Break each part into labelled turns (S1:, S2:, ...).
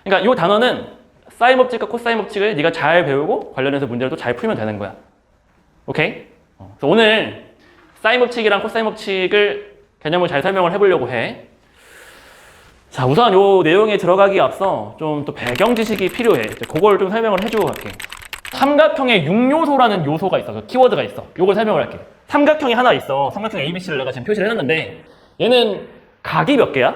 S1: 그러니까 이 단어는 사인 법칙과 코사인 법칙을 네가 잘 배우고 관련해서 문제를 또 잘 풀면 되는 거야. 오케이? 그래서 오늘 사인 법칙이랑 코사인 법칙을 개념을 잘 설명을 해보려고 해. 자, 우선 이 내용에 들어가기 앞서 좀 또 배경 지식이 필요해. 그걸 좀 설명을 해주고 갈게. 삼각형에 6요소라는 요소가 있어. 그 키워드가 있어. 요걸 설명을 할게. 삼각형이 하나 있어. 삼각형 ABC를 내가 지금 표시를 해놨는데 얘는 각이 몇 개야?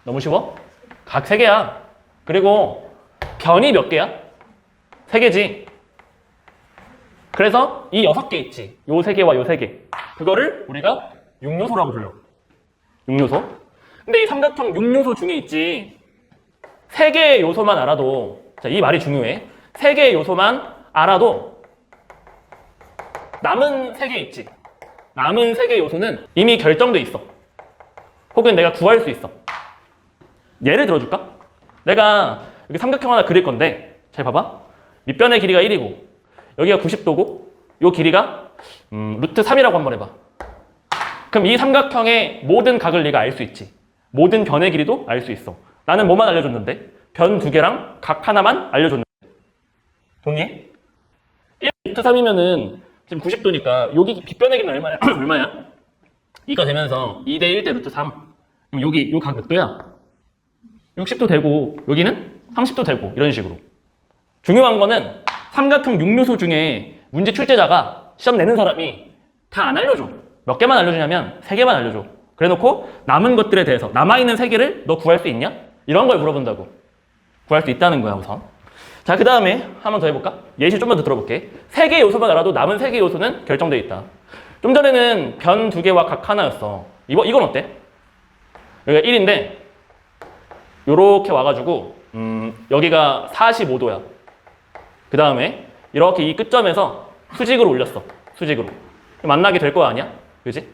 S1: 너무 쉬워? 각 3개야. 그리고 변이 몇 개야? 3개지. 그래서 이 6개 있지. 요 3개와 요 3개. 그거를 우리가 6요소라고 불러. 6요소. 근데 이 삼각형 6요소 중에 있지. 3개의 요소만 알아도, 자, 이 말이 중요해. 3개의 요소만 알아도 남은 3개 있지. 남은 3개의 요소는 이미 결정돼 있어. 혹은 내가 구할 수 있어. 예를 들어줄까? 내가 여기 삼각형 하나 그릴 건데 잘 봐봐. 밑변의 길이가 1이고 여기가 90도고 요 길이가 루트 3이라고 한번 해봐. 그럼 이 삼각형의 모든 각을 네가 알 수 있지. 모든 변의 길이도 알 수 있어. 나는 뭐만 알려줬는데? 변 2개랑 각 하나만 알려줬는데. 동의해? 1 루트 3이면은 지금 90도니까 여기 빗변의 길이는 얼마야? 얼마야? 2가 되면서 2대 1대 루트 3. 그럼 여기 요 각 몇 도야? 60도 되고 여기는 30도 되고 이런 식으로. 중요한 거는 삼각형 6요소 중에 문제 출제자가 시험 내는 사람이 다 안 알려줘. 몇 개만 알려주냐면 3개만 알려줘. 그래놓고 남은 것들에 대해서 남아있는 3개를 너 구할 수 있냐? 이런 걸 물어본다고. 구할 수 있다는 거야 우선. 자, 그 다음에 한 번 더 해볼까? 예시 좀만 더 들어볼게. 3개 요소만 알아도 남은 3개 요소는 결정돼 있다. 좀 전에는 변 2개와 각 하나였어. 이건 어때? 여기가 1인데 요렇게 와가지고 여기가 45도야. 그 다음에 이렇게 이 끝점에서 수직으로 올렸어. 수직으로. 만나게 될 거 아니야? 그지?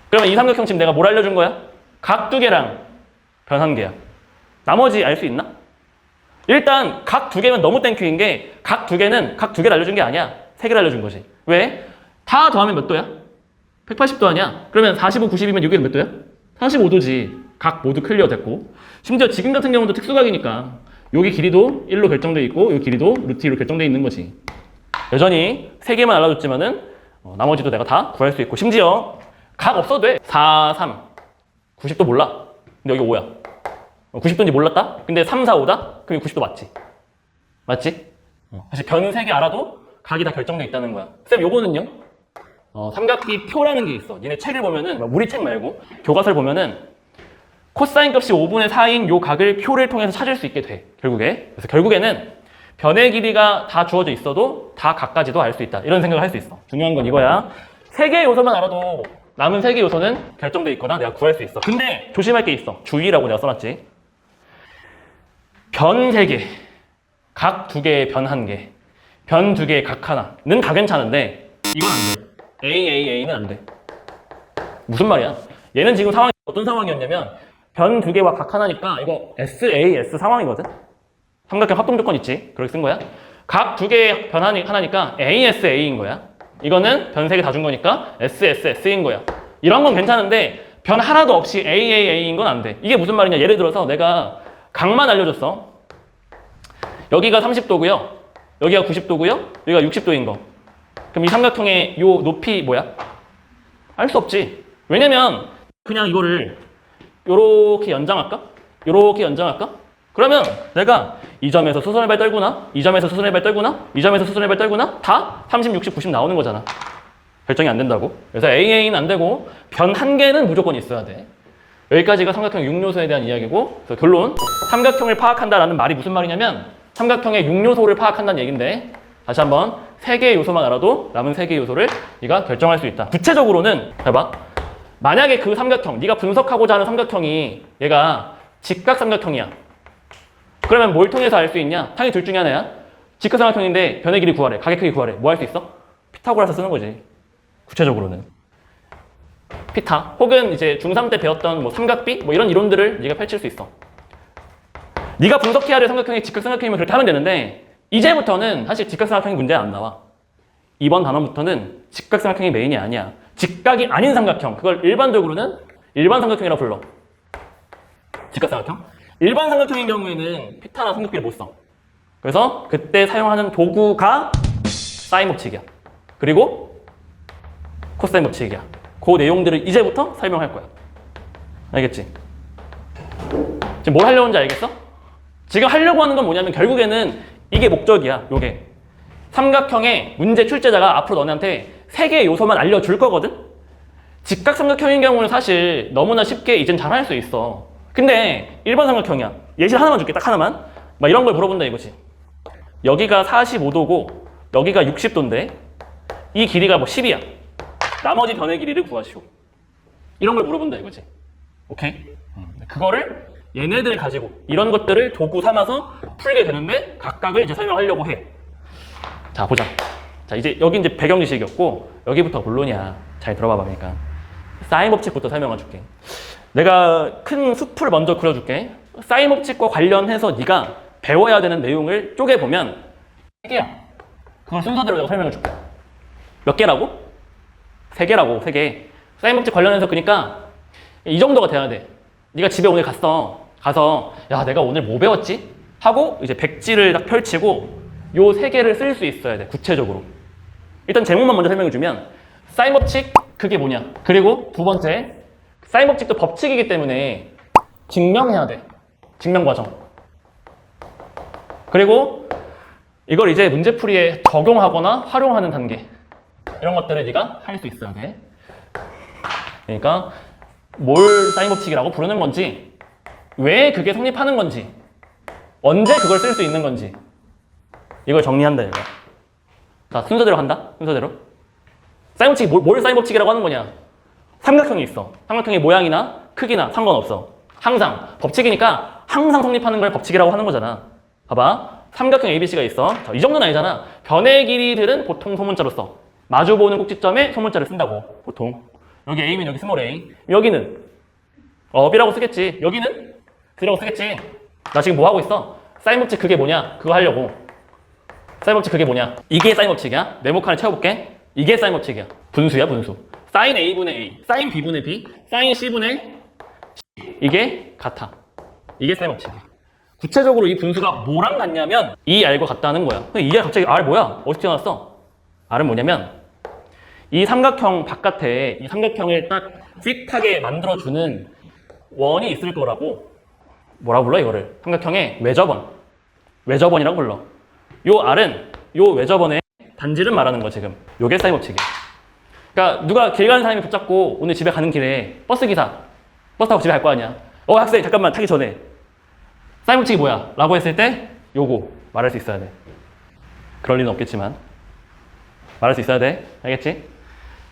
S1: 그러면 이 삼각형 지금 내가 뭘 알려준 거야? 각 2개랑 변 1개야. 나머지 알 수 있나? 일단 각 2개면 너무 땡큐인 게 각 2개는 각 2개를 알려준 게 아니야. 3개를 알려준 거지. 왜? 다 더하면 몇 도야? 180도 아니야? 그러면 45, 90이면 여기는 몇 도야? 45도지. 각 모두 클리어 됐고. 심지어 지금 같은 경우도 특수각이니까 여기 길이도 1로 결정돼 있고 여기 길이도 루트 2로 결정돼 있는 거지. 여전히 3개만 알려줬지만은 나머지도 내가 다 구할 수 있고 심지어 각 없어도 돼. 4, 3. 90도 몰라. 근데 여기 5야. 90도인지 몰랐다? 근데 3, 4, 5다? 그럼 90도 맞지? 맞지? 사실 변 3개 알아도 각이 다 결정돼 있다는 거야. 쌤 요거는요? 삼각비 표라는 게 있어. 얘네 책을 보면은 우리 책 말고 교과서를 보면은 코사인 값이 5분의 4인 요 각을 표를 통해서 찾을 수 있게 돼. 결국에. 그래서 결국에는 변의 길이가 다 주어져 있어도 다 각까지도 알 수 있다. 이런 생각을 할 수 있어. 중요한 건 이거야. 3개의 요소만 알아도 남은 3개 요소는 결정돼 있거나 내가 구할 수 있어. 근데 조심할 게 있어. 주의라고 내가 써놨지. 변 3개, 각 2개에 변 1개, 변 2개에 각 하나는 다 괜찮은데 이건 안 돼. AAA는 안 돼. 무슨 말이야? 얘는 지금 상황이 어떤 상황이었냐면 변 2개와 각 하나니까 이거 SAS 상황이거든? 삼각형 합동 조건 있지? 그렇게 쓴 거야. 각 2개의 변 하나니까 ASA인 거야. 이거는 변 3개 다 준 거니까 SSS인 거야. 이런 건 괜찮은데 변 하나도 없이 AAA인 건 안 돼. 이게 무슨 말이냐? 예를 들어서 내가 각만 알려줬어. 여기가 30도고요. 여기가 90도고요. 여기가 60도인 거. 그럼 이 삼각형의 요 높이 뭐야? 알 수 없지. 왜냐면 그냥 이거를 요렇게 연장할까? 요렇게 연장할까? 그러면 내가 이 점에서 수선의 발 떨구나? 이 점에서 수선의 발 떨구나? 이 점에서 수선의 발 떨구나? 다 30, 60, 90 나오는 거잖아. 결정이 안 된다고. 그래서 AA는 안 되고 변 1개는 무조건 있어야 돼. 여기까지가 삼각형 6요소에 대한 이야기고, 그래서 결론, 삼각형을 파악한다라는 말이 무슨 말이냐면 삼각형의 6요소를 파악한다는 얘기인데, 다시 한번 3개의 요소만 알아도 남은 3개의 요소를 네가 결정할 수 있다. 구체적으로는 해봐. 만약에 그 삼각형, 네가 분석하고자 하는 삼각형이 얘가 직각삼각형이야. 그러면 뭘 통해서 알 수 있냐? 당연히 둘 중에 하나야. 직각삼각형인데 변의 길이 구하래, 각의 크기 구하래. 뭐 할 수 있어? 피타고라스 쓰는 거지. 구체적으로는. 피타 혹은 이제 중3 때 배웠던 뭐 삼각비 뭐 이런 이론들을 네가 펼칠 수 있어. 네가 분석해야 될 삼각형이 직각삼각형이면 그렇게 하면 되는데 이제부터는 사실 직각삼각형이 문제 안 나와. 이번 단원부터는 직각삼각형이 메인이 아니야. 직각이 아닌 삼각형, 그걸 일반적으로는 일반 삼각형이라고 불러. 직각삼각형. 일반 삼각형인 경우에는 피타나 삼각비를 못 써. 그래서 그때 사용하는 도구가 사인 법칙이야. 그리고 코사인 법칙이야. 그 내용들을 이제부터 설명할 거야. 알겠지? 지금 뭘 하려고 하는지 알겠어? 지금 하려고 하는 건 뭐냐면 결국에는 이게 목적이야. 요게 삼각형의 문제 출제자가 앞으로 너네한테 3개의 요소만 알려줄 거거든? 직각삼각형인 경우는 사실 너무나 쉽게 이젠 잘 할 수 있어. 근데 일반 삼각형이야. 예시를 하나만 줄게. 딱 하나만. 막 이런 걸 물어본다 이거지. 여기가 45도고 여기가 60도인데 이 길이가 뭐 10이야. 나머지 변의 길이를 구하시오. 이런 걸 물어본다 이거지. 오케이? 그거를 얘네들 가지고 이런 것들을 도구 삼아서 풀게 되는데 각각을 이제 설명하려고 해. 자, 보자. 자, 이제 여기 이제 배경 지식이었고 여기부터 본론이야. 잘 들어봐봐. 그러니까 사인 법칙부터 설명해 줄게. 내가 큰 숲을 먼저 그려줄게. 사인 법칙과 관련해서 네가 배워야 되는 내용을 쪼개보면 3개야. 그걸 순서대로 내가 설명해 줄게. 몇 개라고? 3개라고, 3개. 사인 법칙 관련해서 그러니까 이 정도가 돼야 돼. 네가 집에 오늘 가서 야, 내가 오늘 뭐 배웠지? 하고 이제 백지를 딱 펼치고 요 3개를 쓸 수 있어야 돼, 구체적으로. 일단 제목만 먼저 설명해 주면 사인 법칙, 그게 뭐냐? 그리고 두 번째, 사인 법칙도 법칙이기 때문에 증명해야 돼. 증명 과정. 그리고 이걸 이제 문제풀이에 적용하거나 활용하는 단계. 이런 것들을 네가 할 수 있어야 돼. 그러니까 뭘 사인 법칙이라고 부르는 건지, 왜 그게 성립하는 건지, 언제 그걸 쓸 수 있는 건지, 이걸 정리한다 이거. 자, 순서대로 한다. 순서대로. 사인 법칙이 뭘 사인 법칙이라고 하는 거냐? 삼각형이 있어. 삼각형의 모양이나 크기나 상관없어. 항상 법칙이니까 항상 성립하는 걸 법칙이라고 하는 거잖아. 봐봐. 삼각형 ABC가 있어. 자, 이 정도는 아니잖아. 변의 길이들은 보통 소문자로 써. 마주보는 꼭지점에 소문자를 쓴다고, 보통. 여기 A면 여기 스몰 a. 여기는 B라고 쓰겠지. 여기는 D라고 쓰겠지. 나 지금 뭐 하고 있어? 사인 법칙 그게 뭐냐? 그거 하려고. 사인 법칙 그게 뭐냐? 이게 사인 법칙이야. 네모 칸을 채워볼게. 이게 사인 법칙이야. 분수야, 분수. 사인 A분의 A, 사인 B분의 B, 사인 C분의 C. 이게 같아. 이게 사인 법칙이야. 구체적으로 이 분수가 뭐랑 같냐면 이 R과 같다는 거야. 근데 이 R 갑자기 R 뭐야? 어디서 튀어나왔어? R은 뭐냐면 이 삼각형 바깥에 이 삼각형을 딱 핏하게 만들어주는 원이 있을 거라고. 뭐라 불러 이거를? 삼각형의 외접원. 외접원이라고 불러. 요 R은 요 외접원의 단지를 말하는 거야 지금. 요게 사인 법칙이야. 그러니까 누가 길 가는 사람이 붙잡고 오늘 집에 가는 길에 버스기사 버스 타고 집에 갈 거 아니야. 학생 잠깐만, 타기 전에 사인 법칙이 뭐야? 라고 했을 때 요거 말할 수 있어야 돼. 그럴 리는 없겠지만 말할 수 있어야 돼. 알겠지?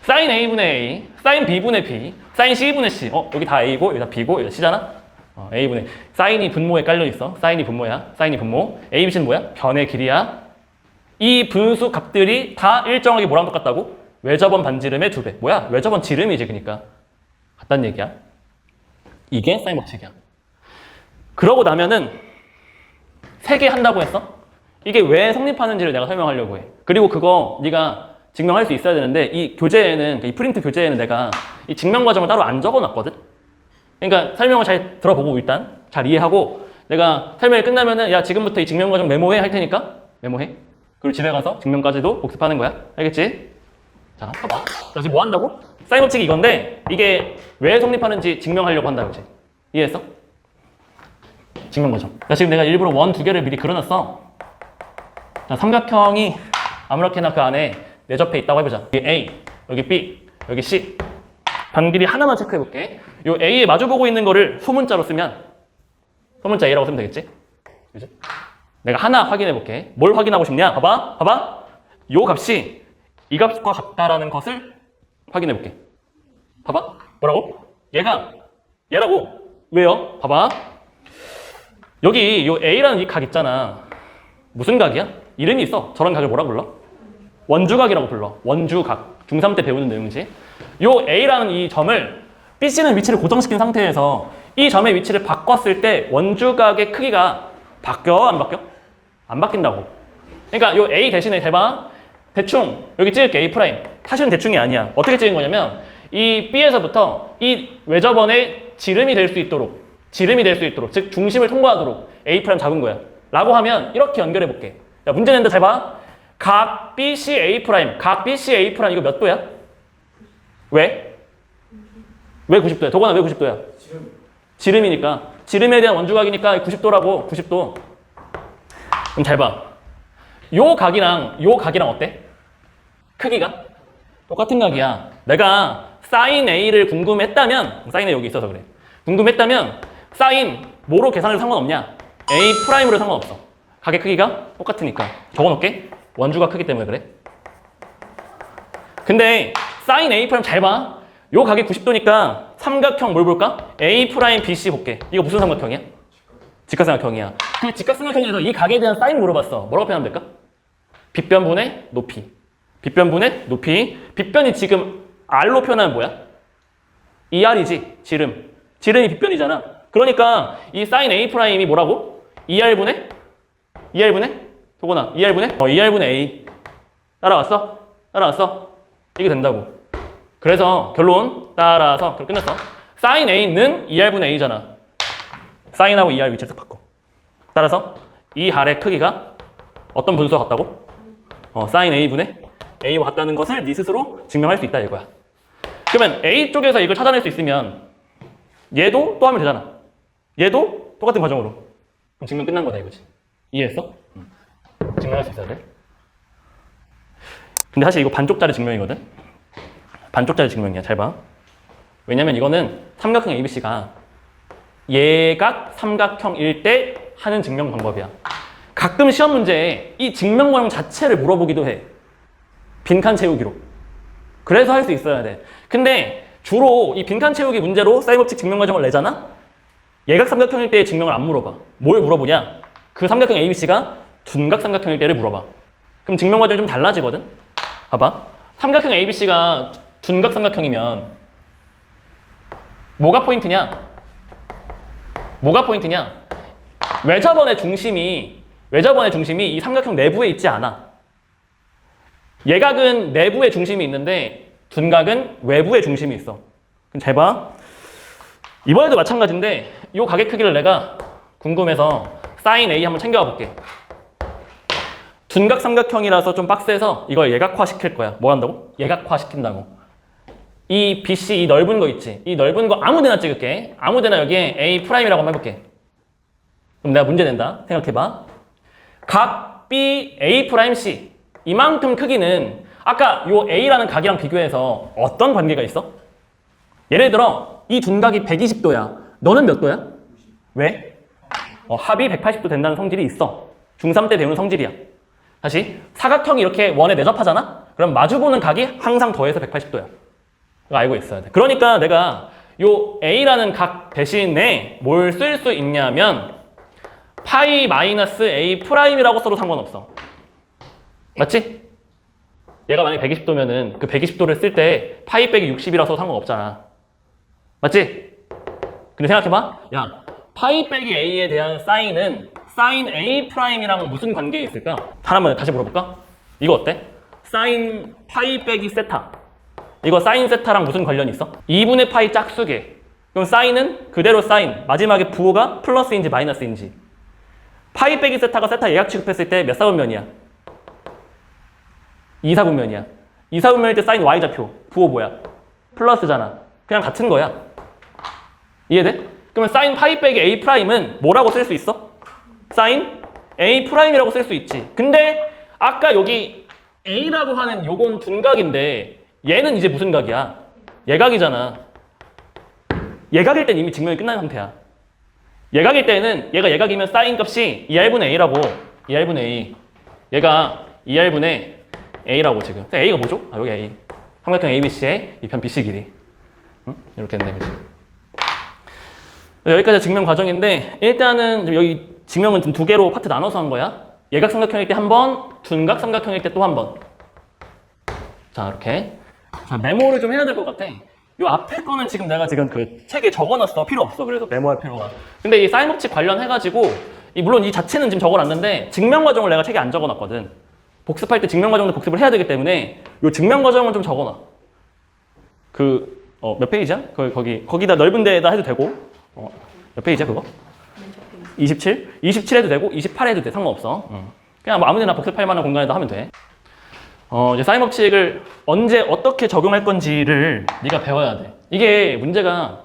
S1: 사인 A분의 A, 사인 B분의 B, 사인 C분의 C. 여기 다 A고 여기 다 B고 여기 C잖아? A분의 사인이 분모에 깔려있어. 사인이 분모야. 사인이 분모. A, B, C는 뭐야? 변의 길이야. 이 분수 값들이 다 일정하게 뭐랑 똑같다고? 외접원 반지름의 2배. 뭐야? 외접원 지름이지, 그러니까. 같다는 얘기야. 이게 사인 법칙이야. 그러고 나면은 3개 한다고 했어? 이게 왜 성립하는지를 내가 설명하려고 해. 그리고 그거 네가 증명할 수 있어야 되는데 이 교재에는, 이 프린트 교재에는 내가 이 증명 과정을 따로 안 적어놨거든? 그러니까 설명을 잘 들어보고 일단 잘 이해하고 내가 설명이 끝나면은 야, 지금부터 이 증명 과정 메모해 할 테니까 메모해. 그리고 집에 가서 증명까지도 복습하는 거야. 알겠지? 자, 봐봐. 나 지금 뭐 한다고? 사인 법칙이 이건데 이게 왜 성립하는지 증명하려고 한다, 그치? 이해했어? 증명 과정. 나 지금 내가 일부러 원 2개를 미리 그려놨어. 자, 삼각형이 아무렇게나 그 안에 내접해 있다고 해보자. 여기 A, 여기 B, 여기 C. 반길이 하나만 체크해볼게. 요 A에 마주보고 있는 거를 소문자로 쓰면 소문자 A라고 쓰면 되겠지? 그지? 내가 하나 확인해볼게. 뭘 확인하고 싶냐? 봐봐. 요 값이 이 값과 같다라는 것을 확인해볼게. 봐봐. 뭐라고? 얘라고. 왜요? 봐봐. 여기 요 A라는 이 각 있잖아. 무슨 각이야? 이름이 있어. 저런 각을 뭐라고 불러? 원주각이라고 불러. 원주각. 중3 때 배우는 내용이지. 요 A라는 이 점을 BC는 위치를 고정시킨 상태에서 이 점의 위치를 바꿨을 때 원주각의 크기가 바뀌어? 안 바뀌어? 안 바뀐다고. 그러니까 요 A 대신에 대봐. 대충 여기 찍을게. A'. 사실은 대충이 아니야. 어떻게 찍은 거냐면 이 B에서부터 이 외접원의 지름이 될 수 있도록 지름이 될 수 있도록, 즉 중심을 통과하도록 A' 잡은 거야. 라고 하면 이렇게 연결해 볼게. 야, 문제 낸다. 잘 봐. 각 BCA', 각 BCA' 이거 몇 도야? 왜? 왜 90도야? 도건아 왜 90도야? 지름이니까. 지름에 대한 원주각이니까 90도라고. 90도. 그럼 잘 봐. 요 각이랑 어때? 크기가? 똑같은 각이야. 내가 sin A를 궁금했다면, sin A 여기 있어서 그래. 궁금했다면 sin 뭐로 계산해도 상관없냐? A'로 상관없어. 각의 크기가 똑같으니까. 적어놓을게. 원주각 크기 때문에 그래. 근데 sin A' 잘 봐. 요 각이 90도니까 삼각형 뭘 볼까? A', BC 볼게. 이거 무슨 삼각형이야? 직각삼각형이야. 그 직각삼각형에서 이 각에 대한 사인 물어봤어. 뭐라고 표현하면 될까? 빗변분의 높이. 빗변분의 높이. 빗변이 지금 R로 표현하면 뭐야? 2R이지. 지름. 지름이 빗변이잖아. 그러니까 이 sin A'이 뭐라고? 2R분의? 도건아 2R분의? 2R분의 A. 따라왔어? 이게 된다고. 그래서 결론 따라서 끝났어. sin A는 2R분의 A잖아. sin하고 2R 위치를 딱 바꿔. 따라서 이 할의 크기가 어떤 분수와 같다고? sin A분의 A와 같다는 것을 네 스스로 증명할 수 있다 이거야. 그러면 A 쪽에서 이걸 찾아낼 수 있으면 얘도 또 하면 되잖아. 얘도 똑같은 과정으로. 그럼 증명 끝난 거다 이거지. 이해했어? 증명할 수 있어야 돼. 근데 사실 이거 반쪽짜리 증명이거든. 반쪽짜리 증명이야. 잘 봐. 왜냐면 이거는 삼각형 ABC가 예각 삼각형일 때 하는 증명 방법이야. 가끔 시험 문제에 이 증명 과정 자체를 물어보기도 해. 빈칸 채우기로. 그래서 할 수 있어야 돼. 근데 주로 이 빈칸 채우기 문제로 사인 법칙 증명 과정을 내잖아? 예각 삼각형일 때의 증명을 안 물어봐. 뭘 물어보냐? 그 삼각형 ABC가 둔각 삼각형일 때를 물어봐. 그럼 증명 과정이 좀 달라지거든? 봐봐. 삼각형 ABC가 둔각 삼각형이면 뭐가 포인트냐? 외접원의 중심이 이 삼각형 내부에 있지 않아. 예각은 내부에 중심이 있는데 둔각은 외부에 중심이 있어. 그럼 잘 봐. 이번에도 마찬가지인데 이 각의 크기를 내가 궁금해서 sin A 한번 챙겨와 볼게. 둔각 삼각형이라서 좀 빡세서 이걸 예각화 시킬 거야. 뭐 한다고? 예각화 시킨다고. 이 BC 이 넓은 거 있지? 이 넓은 거 아무 데나 찍을게. 아무 데나 여기에 A'이라고 한번 해볼게. 그럼 내가 문제 낸다. 생각해봐. 각 B, A'C 이만큼 크기는 아까 요 A라는 각이랑 비교해서 어떤 관계가 있어? 예를 들어 이 둔각이 120도야. 너는 몇 도야? 왜? 합이 180도 된다는 성질이 있어. 중3 때 배우는 성질이야. 다시 사각형이 이렇게 원에 내접하잖아? 그럼 마주보는 각이 항상 더해서 180도야. 이거 알고 있어야 돼. 그러니까 내가 요 A라는 각 대신에 뭘 쓸 수 있냐면 파이 마이너스 A'이라고 써도 상관없어. 맞지? 얘가 만약에 120도면은 그 120도를 쓸 때 파이 빼기 60이라고 써도 상관없잖아. 맞지? 근데 생각해봐. 야, 파이 빼기 A에 대한 사인은 sin A'이랑 무슨 관계에 있을까? 하나만 다시 물어볼까? 이거 어때? sin 파이 빼기 세타. 이거 sin 세타랑 무슨 관련이 있어? 2분의 파이 짝수계. 그럼 sin은 그대로 sin. 마지막에 부호가 플러스인지 마이너스인지. 파이 빼기 세타가 세타 예각 취급했을 때 몇 사분면이야? 2사분면이야. 2사분면일 때 sin y좌표. 부호 뭐야? 플러스잖아. 그냥 같은 거야. 이해돼? 그러면 sin 파이 빼기 A'은 뭐라고 쓸 수 있어? sin A'이라고 쓸 수 있지. 근데 아까 여기 A라고 하는 요건 둔각인데 얘는 이제 무슨 각이야? 예각이잖아. 예각일 땐 이미 증명이 끝난 상태야. 예각일 때는 얘가 예각이면 sin 값이 2R분의 A라고. 2R분의 A. 얘가 2R분의 A라고 지금. A가 뭐죠? 아, 여기 A. 삼각형 ABC의 이 편 BC 길이. 응? 이렇게 된다, 그지? 여기까지 증명 과정인데 일단은 여기 증명은 좀 두 개로 파트 나눠서 한 거야. 예각 삼각형일 때 한 번, 둔각 삼각형일 때 또 한 번. 자, 이렇게. 자, 메모를 좀 해야 될 것 같아. 요 앞에 거는 지금 내가 지금 그 책에 적어놨어. 필요 없어. 그래서 메모할 필요가. 근데 이 사인 법칙 관련해가지고 물론 이 자체는 지금 적어놨는데 증명 과정을 내가 책에 안 적어놨거든. 복습할 때 증명 과정도 복습을 해야 되기 때문에 요 증명 과정은 좀 적어놔. 몇 페이지야? 거기다 넓은 데에다 해도 되고. 몇 페이지야 그거? 27? 27 해도 되고 28 해도 돼. 상관없어. 그냥 뭐 아무데나 복습할 만한 공간에다 하면 돼. 이제 사인 법칙을 언제 어떻게 적용할 건지를 네가 배워야 돼. 이게 문제가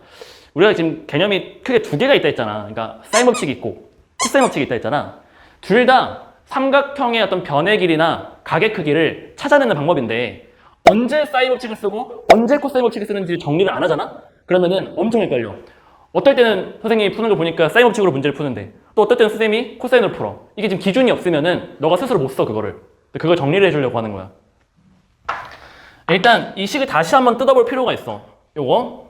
S1: 우리가 지금 개념이 크게 두 개가 있다 했잖아. 그러니까 사인 법칙이 있고 코사인 법칙이 있다 했잖아. 둘 다 삼각형의 어떤 변의 길이나 각의 크기를 찾아내는 방법인데 언제 사인 법칙을 쓰고 언제 코사인 법칙을 쓰는지 정리를 안 하잖아? 그러면은 엄청 헷갈려. 어떨 때는 선생님이 푸는 걸 보니까 사인 법칙으로 문제를 푸는데 또 어떨 때는 선생님이 코사인으로 풀어. 이게 지금 기준이 없으면은 너가 스스로 못 써 그거를. 그걸 정리를 해주려고 하는 거야. 일단 이 식을 다시 한번 뜯어볼 필요가 있어. 요거.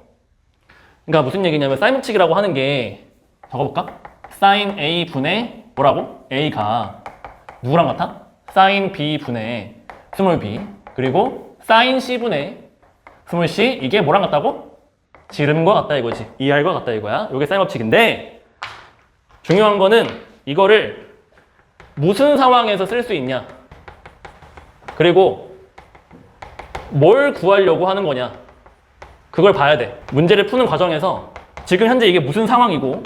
S1: 그러니까 무슨 얘기냐면 사인 법칙이라고 하는 게 적어볼까? 사인 A 분의 뭐라고? A가 누구랑 같아? 사인 B 분의 스몰 b 그리고 사인 C 분의 스몰 c 이게 뭐랑 같다고? 지름과 같다 이거지. ER과 같다 이거야. 요게 사인 법칙인데 중요한 거는 이거를 무슨 상황에서 쓸 수 있냐 그리고 뭘 구하려고 하는 거냐 그걸 봐야 돼. 문제를 푸는 과정에서 지금 현재 이게 무슨 상황이고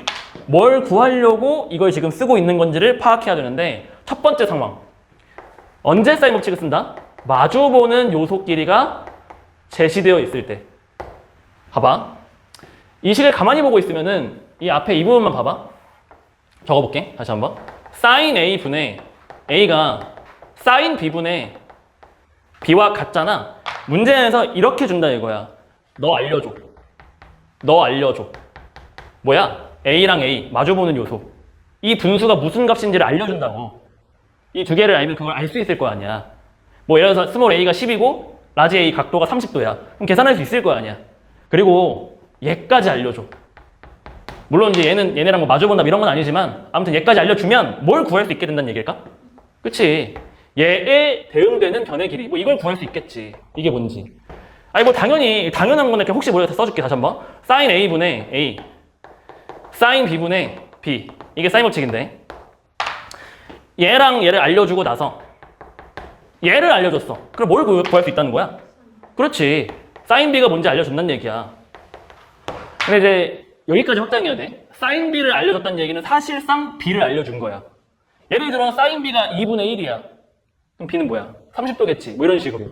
S1: 뭘 구하려고 이걸 지금 쓰고 있는 건지를 파악해야 되는데 첫 번째 상황 언제 사인 법칙을 쓴다? 마주보는 요소 길이가 제시되어 있을 때. 봐봐. 이 식을 가만히 보고 있으면은 이 앞에 이 부분만 봐봐. 적어볼게. 다시 한번. 사인 A 분의 A가 사인 B 분의 B와 같잖아. 문제에서 이렇게 준다 이거야. 너 알려줘. 너 알려줘. 뭐야? A랑 A 마주보는 요소. 이 분수가 무슨 값인지를 알려준다고. 이 두 개를 알면 그걸 알 수 있을 거 아니야. 뭐 예를 들어서 스몰 A가 10이고 라지 A 각도가 30도야. 그럼 계산할 수 있을 거 아니야. 그리고 얘까지 알려줘. 물론 이제 얘네랑 뭐 마주본다 이런 건 아니지만 아무튼 얘까지 알려주면 뭘 구할 수 있게 된다는 얘기일까? 그치? 얘에 대응되는 변의 길이 뭐 이걸 구할 수 있겠지. 이게 뭔지. 아니 뭐 당연한 거니까 혹시 모르겠다 써줄게 다시 한번. 사인 A분의 A 사인 B분의 B 이게 사인 법칙인데 얘랑 얘를 알려주고 나서 얘를 알려줬어. 그럼 뭘 구할 수 있다는 거야? 그렇지. 사인 B가 뭔지 알려준다는 얘기야. 근데 이제 여기까지 확장해야 돼. 사인 B를 알려줬다는 얘기는 사실상 B를 알려준 거야. 예를 들어 사인 B가 2분의 1이야. 그럼 B는 뭐야? 30도겠지. 뭐 이런 식으로.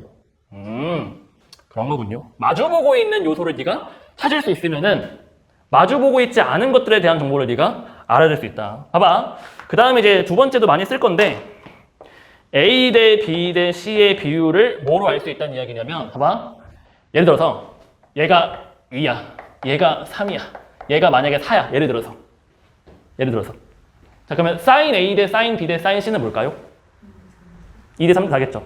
S1: 그런 거군요. 마주보고 있는 요소를 네가 찾을 수 있으면은 마주보고 있지 않은 것들에 대한 정보를 네가 알아낼 수 있다. 봐봐. 그 다음에 이제 두 번째도 많이 쓸 건데 A 대 B 대 C의 비율을 뭐로 알 수 있다는 이야기냐면 봐봐. 예를 들어서 얘가 2야. 얘가 3이야. 얘가 만약에 4야. 예를 들어서. 자 그러면 사인 A 대 사인 B 대 사인 C는 뭘까요? 2 대 3 대 4겠죠.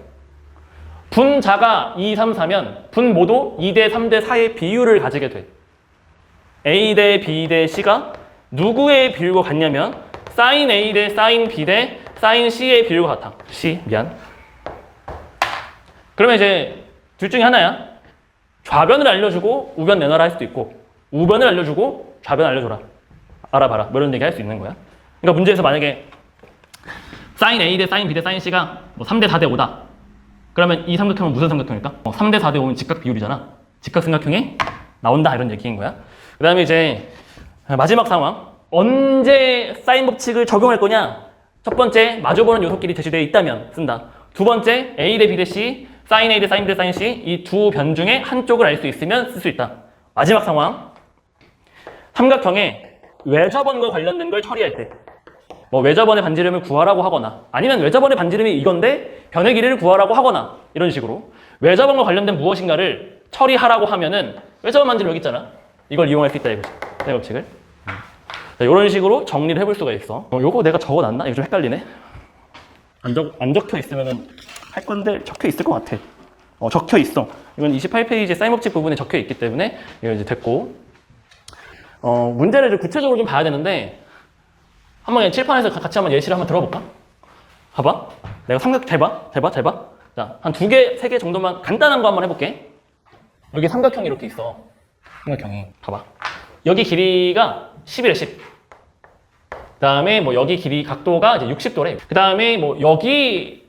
S1: 분자가 2, 3, 4면 분 모두 2 대 3 대 4의 비율을 가지게 돼. A 대 B 대 C가 누구의 비율과 같냐면 사인 A 대 사인 B 대 사인 C의 비율과 같아. C, 미안. 그러면 이제 둘 중에 하나야. 좌변을 알려주고 우변 내놔라 할 수도 있고 우변을 알려주고 좌변 알려줘라. 알아봐라. 뭐 이런 얘기 할 수 있는 거야. 그러니까 문제에서 만약에 사인 A 대 사인 B 대 사인 C가 뭐 3 대 4 대 5다. 그러면 이 삼각형은 무슨 삼각형일까? 3 대 4 대 5는 직각 비율이잖아. 직각 삼각형에 나온다 이런 얘기인 거야. 그 다음에 이제 마지막 상황. 언제 사인 법칙을 적용할 거냐? 첫 번째, 마주보는 요소끼리 제시되어 있다면 쓴다. 두 번째, A 대 B 대 C, 사인 A 대 사인 B 대 사인 C 이 두 변 중에 한쪽을 알 수 있으면 쓸 수 있다. 마지막 상황. 삼각형의 외접원과 관련된 걸 처리할 때 뭐 외접원의 반지름을 구하라고 하거나 아니면 외접원의 반지름이 이건데 변의 길이를 구하라고 하거나 이런 식으로 외접원과 관련된 무엇인가를 처리하라고 하면은 외접원 반지름 여기 있잖아. 이걸 이용할 수 있다 이거지. 사인 법칙을. 자, 이런 식으로 정리를 해볼 수가 있어. 요거 내가 적어놨나? 이거 좀 헷갈리네. 안 적혀 있으면은 할 건데 적혀 있을 것 같아. 적혀 있어. 이건 28페이지 사인 법칙 부분에 적혀 있기 때문에 이거 이제 됐고. 문제를 구체적으로 좀 봐야 되는데 한번 그냥 칠판에서 같이 한번 예시를 한번 들어볼까? 봐봐. 내가 삼각 잘 봐. 자, 한 2개, 3개 정도만 간단한 거 한번 해볼게. 여기 삼각형이 이렇게 있어. 삼각형이. 봐봐. 여기 길이가 10이래, 10. 그 다음에 뭐 여기 길이 각도가 이제 60도래. 그 다음에 뭐 여기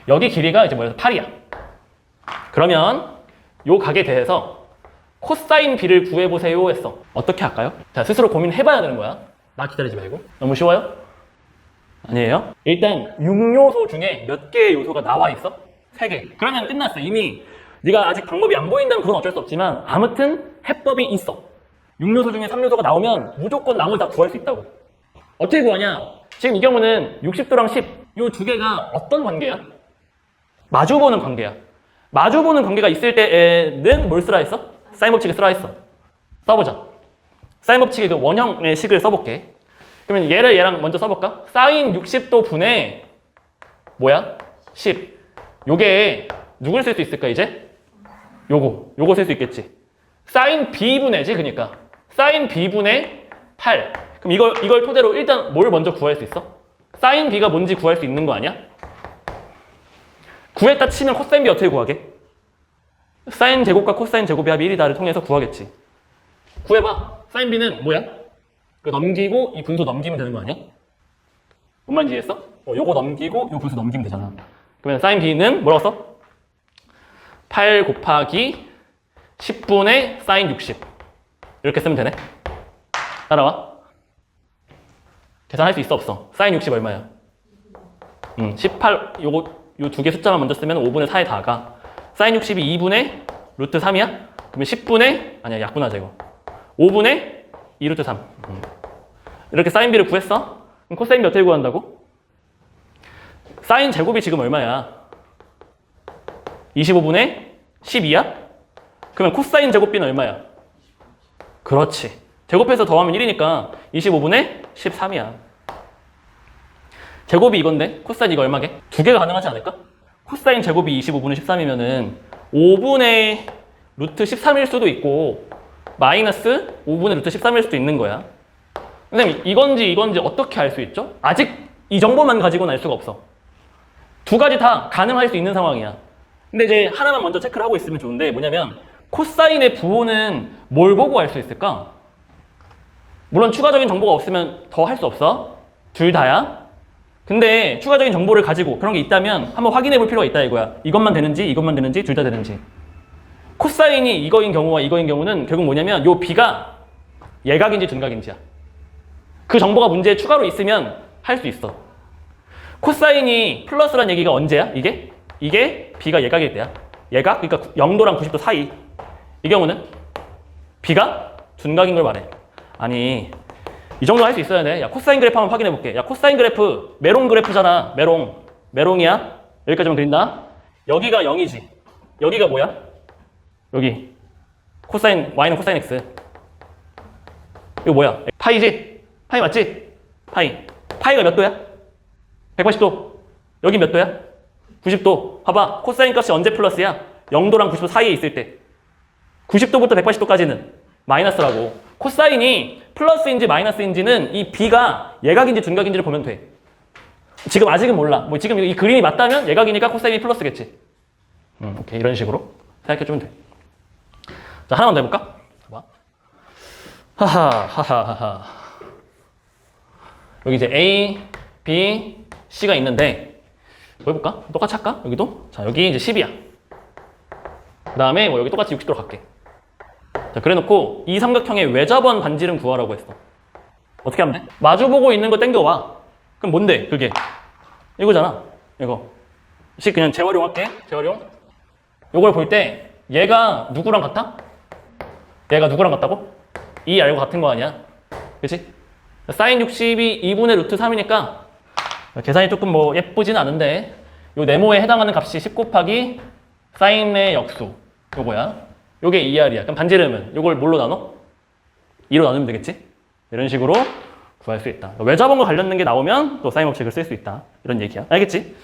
S1: 길이가 이제 뭐야 8이야. 그러면 요 각에 대해서 코사인 B를 구해보세요 했어. 어떻게 할까요? 자, 스스로 고민해봐야 되는 거야. 나 기다리지 말고. 너무 쉬워요? 아니에요? 일단 6요소 중에 몇 개의 요소가 나와 있어? 3개. 그러면 끝났어. 이미 네가 아직 방법이 안 보인다면 그건 어쩔 수 없지만 아무튼 해법이 있어. 6요소 중에 3요소가 나오면 무조건 나머지 다 구할 수 있다고. 어떻게 구하냐? 지금 이 경우는 60도랑 10, 요 두 개가 어떤 관계야? 마주보는 관계야. 마주보는 관계가 있을 때에는 뭘 쓰라 했어? 사인 법칙을 쓰라 했어. 써보자. 사인 법칙의 그 원형의 식을 써볼게. 그러면 얘를 얘랑 먼저 써볼까? 사인 60도 분의 뭐야? 10. 요게 누굴 쓸 수 있을까 이제? 요거 쓸 수 있겠지. 사인 B분의지 그러니까. 사인 B분의 8. 그럼 이걸 토대로 일단 뭘 먼저 구할 수 있어? 사인 B가 뭔지 구할 수 있는 거 아니야? 구했다 치면 코사인 B 어떻게 구하게? 사인 제곱과 코사인 제곱의 합이 1이다를 통해서 구하겠지. 구해봐. 사인 B는 뭐야? 그 넘기고 이 분수 넘기면 되는 거 아니야? 뭔 말인지 이해했어? 요거 넘기고 요 분수 넘기면 되잖아. 그러면 사인 B는 뭐라고 써? 8 곱하기 10분의 사인 60 이렇게 쓰면 되네. 따라와. 계산할 수 있어 없어? 사인 60 얼마야? 18 요 두 개 숫자만 먼저 쓰면 5분의 4에 다가. 사인 60이 2분의 루트 3이야? 그러면 10분의 아니야 약분하자 이거 5분의 2 루트 3 이렇게 사인 B를 구했어? 그럼 코사인 B 어떻게 구한다고? 사인 제곱이 지금 얼마야? 25분의 12야? 그러면 코사인 제곱 B는 얼마야? 그렇지. 제곱해서 더하면 1이니까 25분의 13이야. 제곱이 이건데 코사인 이거 얼마게? 두 개가 가능하지 않을까? 코사인 제곱이 25분의 13이면은 5분의 루트 13일 수도 있고 마이너스 5분의 루트 13일 수도 있는 거야. 선생님 이건지 어떻게 알 수 있죠? 아직 이 정보만 가지고는 알 수가 없어. 두 가지 다 가능할 수 있는 상황이야. 근데 이제 하나만 먼저 체크를 하고 있으면 좋은데 뭐냐면 코사인의 부호는 뭘 보고 알 수 있을까? 물론 추가적인 정보가 없으면 더 할 수 없어. 둘 다야. 근데 추가적인 정보를 가지고 그런 게 있다면 한번 확인해 볼 필요가 있다 이거야. 이것만 되는지 둘 다 되는지. 코사인이 이거인 경우와 이거인 경우는 결국 뭐냐면 요 B가 예각인지 둔각인지야. 그 정보가 문제에 추가로 있으면 할 수 있어. 코사인이 플러스란 얘기가 언제야? 이게 B가 예각일 때야. 예각? 그러니까 0도랑 90도 사이. 이 경우는 B가 둔각인 걸 말해. 아니 이 정도 할 수 있어야 돼. 야 코사인 그래프 한번 확인해 볼게. 야 코사인 그래프 메롱 그래프잖아. 메롱이야. 여기까지만 그린다. 여기가 0이지. 여기가 뭐야? 여기 코사인 y는 코사인 x. 이거 뭐야? 파이지? 파이 맞지? 파이가 몇 도야? 180도. 여기 몇 도야? 90도. 봐봐. 코사인 값이 언제 플러스야? 0도랑 90도 사이에 있을 때. 90도부터 180도까지는 마이너스라고. 코사인이 플러스인지 마이너스인지는 이 B가 예각인지 둔각인지를 보면 돼. 지금 아직은 몰라. 뭐 지금 이 그림이 맞다면 예각이니까 코사인이 플러스겠지. 오케이. 이런 식으로 생각해주면 돼. 자, 하나만 더 해볼까? 봐봐. 하하. 여기 이제 A, B, C가 있는데 뭐 해볼까? 똑같이 할까? 여기도? 자, 여기 이제 10이야. 그 다음에 뭐 여기 똑같이 60도로 갈게. 자, 그래 놓고 이 삼각형의 외접원 반지름 구하라고 했어. 어떻게 하면 돼? 마주보고 있는 거 땡겨와. 그럼 뭔데 그게? 이거잖아. 이거. 그냥 재활용할게. 재활용. 요걸 볼 때 얘가 누구랑 같아? 얘가 누구랑 같다고? 이 알고 같은 거 아니야? 그치? 사인 60이 2분의 루트 3이니까 계산이 조금 뭐 예쁘진 않은데 요 네모에 해당하는 값이 10 곱하기 사인의 역수 요거야. 요게 2R이야. 그럼 반지름은 요걸 뭘로 나눠? 2로 나누면 되겠지? 이런 식으로 구할 수 있다. 외접원과 관련된 게 나오면 또 사인 법칙을 쓸 수 있다. 이런 얘기야. 알겠지?